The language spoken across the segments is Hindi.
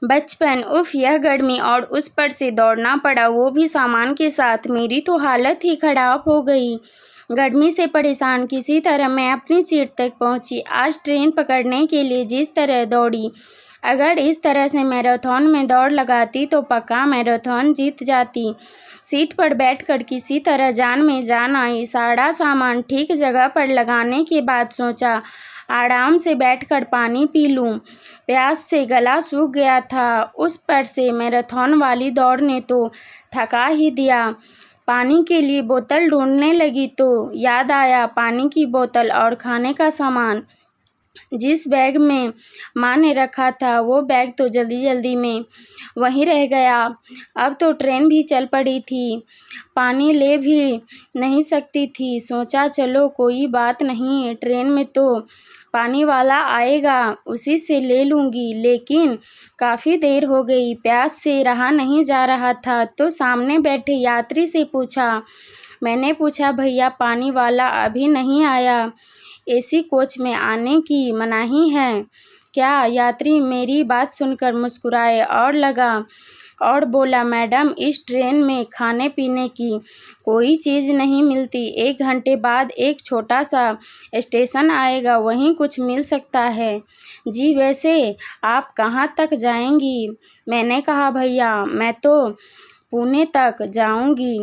बचपन, उफ़ यह गर्मी और उस पर से दौड़ना पड़ा, वो भी सामान के साथ। मेरी तो हालत ही खराब हो गई। गर्मी से परेशान किसी तरह मैं अपनी सीट तक पहुंची। आज ट्रेन पकड़ने के लिए जिस तरह दौड़ी, अगर इस तरह से मैराथन में दौड़ लगाती तो पक्का मैराथन जीत जाती। सीट पर बैठकर किसी तरह जान में जान आई। सारा सामान ठीक जगह पर लगाने के बाद सोचा आराम से बैठकर पानी पी लूं। प्यास से गला सूख गया था। उस पर से मैराथन वाली दौड़ ने तो थका ही दिया। पानी के लिए बोतल ढूंढने लगी तो याद आया पानी की बोतल और खाने का सामान जिस बैग में माँ ने रखा था। वो बैग तो जल्दी जल्दी में वहीं रह गया। अब तो ट्रेन भी चल पड़ी थी, पानी ले भी नहीं सकती थी। सोचा चलो कोई बात नहीं, ट्रेन में तो पानी वाला आएगा, उसी से ले लूँगी। लेकिन काफ़ी देर हो गई, प्यास से रहा नहीं जा रहा था तो सामने बैठे यात्री से पूछा। मैंने पूछा भैया पानी वाला अभी नहीं आया, एसी कोच में आने की मनाही है क्या? यात्री मेरी बात सुनकर मुस्कुराए और बोला मैडम इस ट्रेन में खाने पीने की कोई चीज़ नहीं मिलती। 1 घंटे बाद एक छोटा सा स्टेशन आएगा, वहीं कुछ मिल सकता है। जी वैसे आप कहाँ तक जाएंगी? मैंने कहा भैया मैं तो पुणे तक जाऊंगी।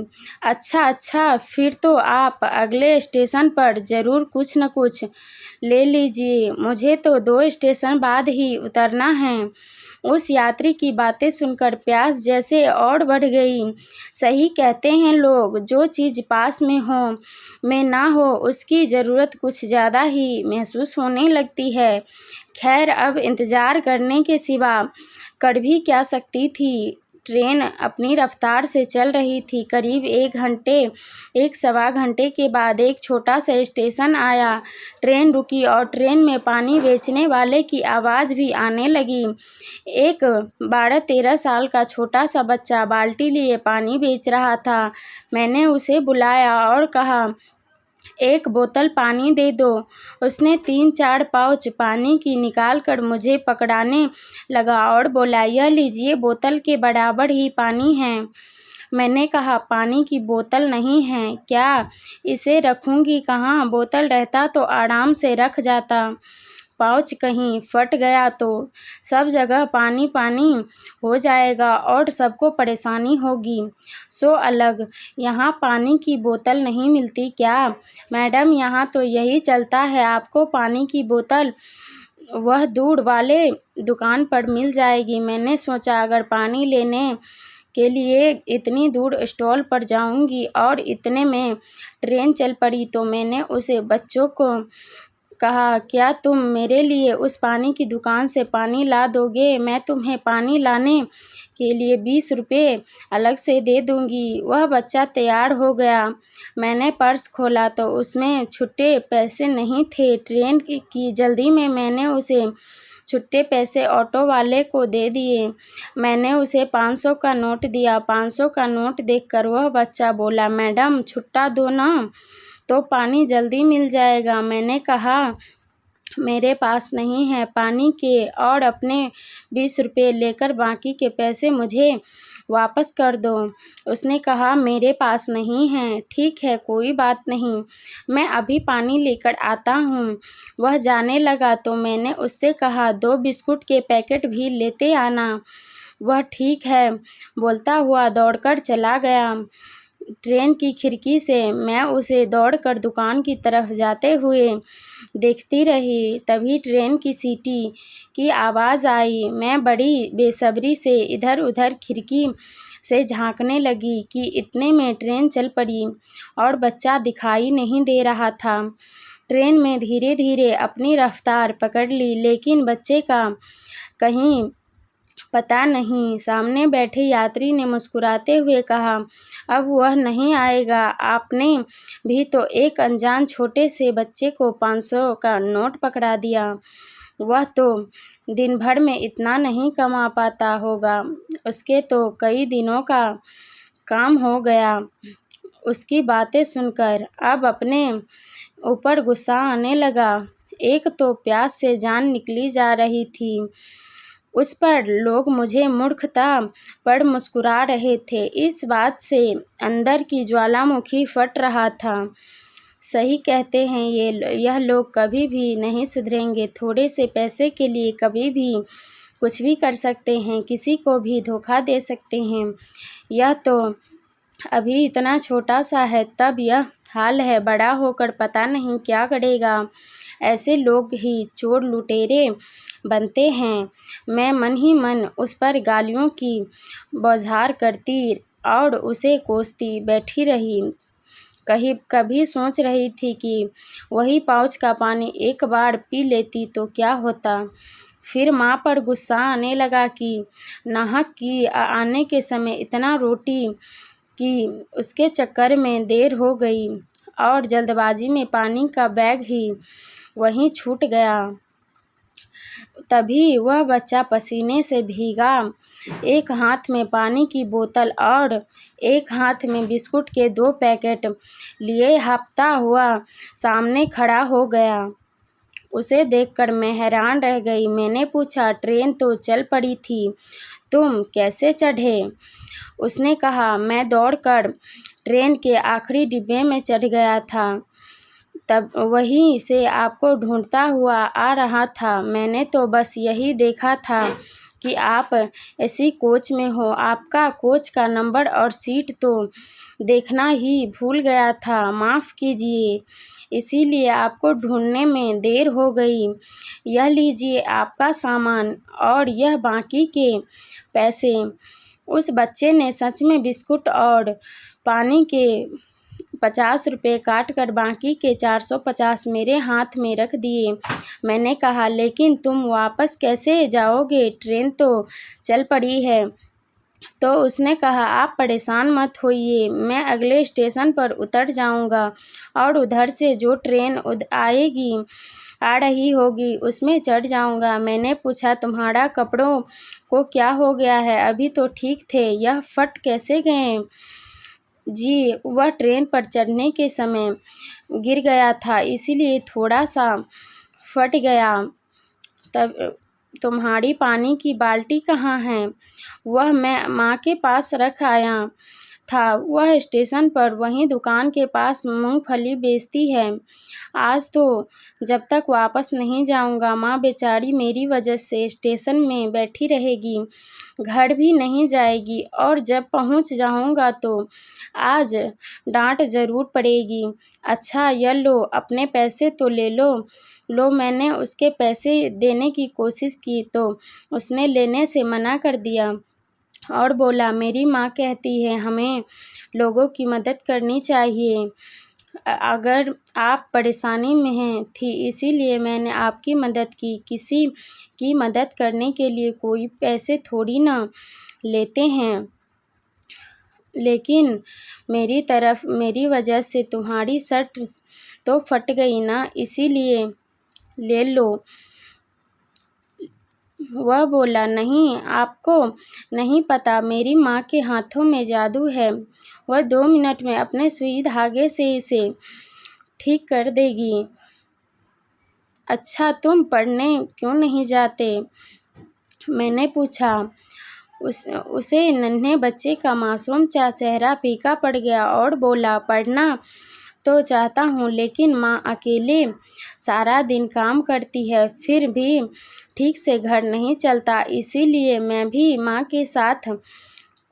अच्छा, फिर तो आप अगले स्टेशन पर ज़रूर कुछ न कुछ ले लीजिए, मुझे तो 2 स्टेशन बाद ही उतरना है। उस यात्री की बातें सुनकर प्यास जैसे और बढ़ गई। सही कहते हैं लोग, जो चीज़ पास में ना हो उसकी ज़रूरत कुछ ज़्यादा ही महसूस होने लगती है। खैर अब इंतज़ार करने के सिवा कर भी क्या सकती थी। ट्रेन अपनी रफ्तार से चल रही थी। करीब 1 सवा घंटे के बाद एक छोटा सा स्टेशन आया। ट्रेन रुकी और ट्रेन में पानी बेचने वाले की आवाज़ भी आने लगी। एक 12-13 साल का छोटा सा बच्चा बाल्टी लिए पानी बेच रहा था। मैंने उसे बुलाया और कहा 1 बोतल पानी दे दो। उसने 3-4 पाउच पानी की निकाल कर मुझे पकड़ाने लगा और बोला यह लीजिए, बोतल के बराबर ही पानी है। मैंने कहा पानी की बोतल नहीं है क्या? इसे रखूँगी कहाँ? बोतल रहता तो आराम से रख जाता, पाउच कहीं फट गया तो सब जगह पानी पानी हो जाएगा और सबको परेशानी होगी। सो अलग यहाँ पानी की बोतल नहीं मिलती क्या? मैडम यहाँ तो यही चलता है, आपको पानी की बोतल वह दूर वाले दुकान पर मिल जाएगी। मैंने सोचा अगर पानी लेने के लिए इतनी दूर स्टॉल पर जाऊंगी और इतने में ट्रेन चल पड़ी तो मैंने उसे बच्चों को कहा क्या तुम मेरे लिए उस पानी की दुकान से पानी ला दोगे? मैं तुम्हें पानी लाने के लिए 20 रुपये अलग से दे दूंगी। वह बच्चा तैयार हो गया। मैंने पर्स खोला तो उसमें छुट्टे पैसे नहीं थे। ट्रेन की जल्दी में मैंने उसे छुट्टे पैसे ऑटो वाले को दे दिए। मैंने उसे 500 का नोट दिया। 500 का नोट देखकर वह बच्चा बोला मैडम छुट्टा दो ना, तो पानी जल्दी मिल जाएगा। मैंने कहा मेरे पास नहीं है पानी के, और अपने 20 रुपये लेकर बाकी के पैसे मुझे वापस कर दो। उसने कहा मेरे पास नहीं है। ठीक है कोई बात नहीं, मैं अभी पानी लेकर आता हूँ। वह जाने लगा तो मैंने उससे कहा 2 बिस्कुट के पैकेट भी लेते आना। वह ठीक है बोलता हुआ दौड़कर चला गया। ट्रेन की खिड़की से मैं उसे दौड़कर दुकान की तरफ जाते हुए देखती रही। तभी ट्रेन की सीटी की आवाज़ आई। मैं बड़ी बेसब्री से इधर उधर खिड़की से झांकने लगी कि इतने में ट्रेन चल पड़ी और बच्चा दिखाई नहीं दे रहा था। ट्रेन में धीरे धीरे अपनी रफ्तार पकड़ ली, लेकिन बच्चे का कहीं पता नहीं। सामने बैठे यात्री ने मुस्कुराते हुए कहा अब वह नहीं आएगा। आपने भी तो एक अनजान छोटे से बच्चे को 500 का नोट पकड़ा दिया। वह तो दिन भर में इतना नहीं कमा पाता होगा, उसके तो कई दिनों का काम हो गया। उसकी बातें सुनकर अब अपने ऊपर गुस्सा आने लगा। एक तो प्यास से जान निकली जा रही थी, उस पर लोग मुझे मूर्खता पर मुस्कुरा रहे थे। इस बात से अंदर की ज्वालामुखी फट रहा था। सही कहते हैं यह लोग कभी भी नहीं सुधरेंगे। थोड़े से पैसे के लिए कभी भी कुछ भी कर सकते हैं, किसी को भी धोखा दे सकते हैं। यह तो अभी इतना छोटा सा है, तब यह हाल है, बड़ा होकर पता नहीं क्या करेगा। ऐसे लोग ही चोर लुटेरे बनते हैं। मैं मन ही मन उस पर गालियों की बौछार करती और उसे कोसती बैठी रही। कभी सोच रही थी कि वही पाउच का पानी एक बार पी लेती तो क्या होता। फिर माँ पर गुस्सा आने लगा कि नाहक की आने के समय इतना रोटी कि उसके चक्कर में देर हो गई और जल्दबाजी में पानी का बैग ही वहीं छूट गया। तभी वह बच्चा पसीने से भीगा, एक हाथ में पानी की बोतल और एक हाथ में बिस्कुट के 2 पैकेट लिए हाँफता हुआ सामने खड़ा हो गया। उसे देखकर मैं हैरान रह गई। मैंने पूछा, ट्रेन तो चल पड़ी थी, तुम कैसे चढ़े? उसने कहा, मैं दौड़कर ट्रेन के आखिरी डिब्बे में चढ़ गया था, तब वहीं से आपको ढूंढता हुआ आ रहा था। मैंने तो बस यही देखा था कि आप इसी कोच में हो। आपका कोच का नंबर और सीट तो देखना ही भूल गया था, माफ़ कीजिए, इसीलिए आपको ढूंढने में देर हो गई। यह लीजिए आपका सामान और यह बाकी के पैसे। उस बच्चे ने सच में बिस्कुट और पानी के 50 रुपये काट कर बाकी के 450 मेरे हाथ में रख दिए। मैंने कहा, लेकिन तुम वापस कैसे जाओगे? ट्रेन तो चल पड़ी है। तो उसने कहा, आप परेशान मत होइए, मैं अगले स्टेशन पर उतर जाऊंगा और उधर से जो ट्रेन आ रही होगी उसमें चढ़ जाऊंगा। मैंने पूछा, तुम्हारा कपड़ों को क्या हो गया है? अभी तो ठीक थे, यह फट कैसे गए? जी, वह ट्रेन पर चढ़ने के समय गिर गया था, इसीलिए थोड़ा सा फट गया। तब तुम्हारी पानी की बाल्टी कहाँ है? वह मैं माँ के पास रख आया था। वह स्टेशन पर वहीं दुकान के पास मूंगफली बेचती है। आज तो जब तक वापस नहीं जाऊंगा, माँ बेचारी मेरी वजह से स्टेशन में बैठी रहेगी, घर भी नहीं जाएगी और जब पहुंच जाऊंगा तो आज डांट ज़रूर पड़ेगी। अच्छा, ये लो, अपने पैसे तो ले लो। मैंने उसके पैसे देने की कोशिश की तो उसने लेने से मना कर दिया और बोला, मेरी माँ कहती है हमें लोगों की मदद करनी चाहिए। अगर आप परेशानी में हैं थी, इसीलिए मैंने आपकी मदद की। किसी की मदद करने के लिए कोई पैसे थोड़ी ना लेते हैं। लेकिन मेरी वजह से तुम्हारी शर्ट तो फट गई ना, इसीलिए ले लो। वह बोला, नहीं, आपको नहीं पता, मेरी माँ के हाथों में जादू है। वह 2 मिनट में अपने सुई धागे से इसे ठीक कर देगी। अच्छा, तुम पढ़ने क्यों नहीं जाते? मैंने पूछा। उसे नन्हे बच्चे का मासूम सा चेहरा फीका पड़ गया और बोला, पढ़ना तो चाहता हूँ, लेकिन माँ अकेले सारा दिन काम करती है, फिर भी ठीक से घर नहीं चलता, इसीलिए मैं भी माँ के साथ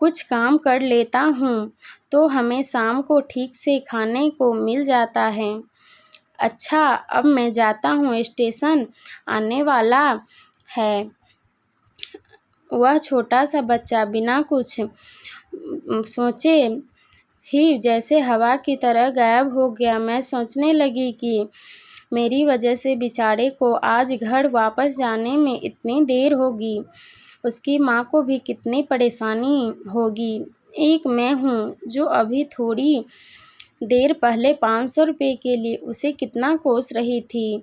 कुछ काम कर लेता हूँ तो हमें शाम को ठीक से खाने को मिल जाता है। अच्छा, अब मैं जाता हूँ, स्टेशन आने वाला है। वह छोटा सा बच्चा बिना कुछ सोचे ही जैसे हवा की तरह गायब हो गया। मैं सोचने लगी कि मेरी वजह से बेचारे को आज घर वापस जाने में इतनी देर होगी, उसकी माँ को भी कितनी परेशानी होगी। एक मैं हूँ जो अभी थोड़ी देर पहले 500 रुपये के लिए उसे कितना कोस रही थी।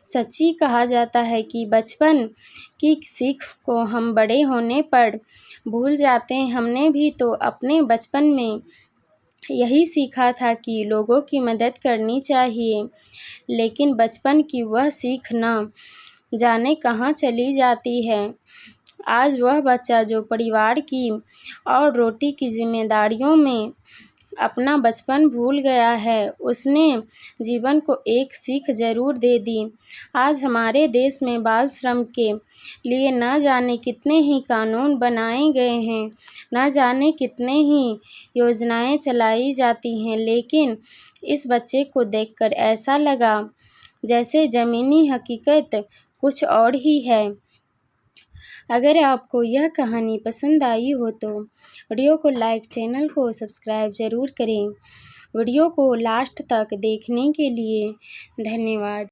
सच्ची कहा जाता है कि बचपन की सीख को हम बड़े होने पर भूल जाते हैं। हमने भी तो अपने बचपन में यही सीखा था कि लोगों की मदद करनी चाहिए, लेकिन बचपन की वह सीख न जाने कहाँ चली जाती है। आज वह बच्चा जो परिवार की और रोटी की जिम्मेदारियों में अपना बचपन भूल गया है, उसने जीवन को एक सीख जरूर दे दी। आज हमारे देश में बाल श्रम के लिए न जाने कितने ही कानून बनाए गए हैं, न जाने कितने ही योजनाएं चलाई जाती हैं, लेकिन इस बच्चे को देखकर ऐसा लगा जैसे ज़मीनी हकीकत कुछ और ही है। अगर आपको यह कहानी पसंद आई हो तो वीडियो को लाइक, चैनल को सब्सक्राइब ज़रूर करें। वीडियो को लास्ट तक देखने के लिए धन्यवाद।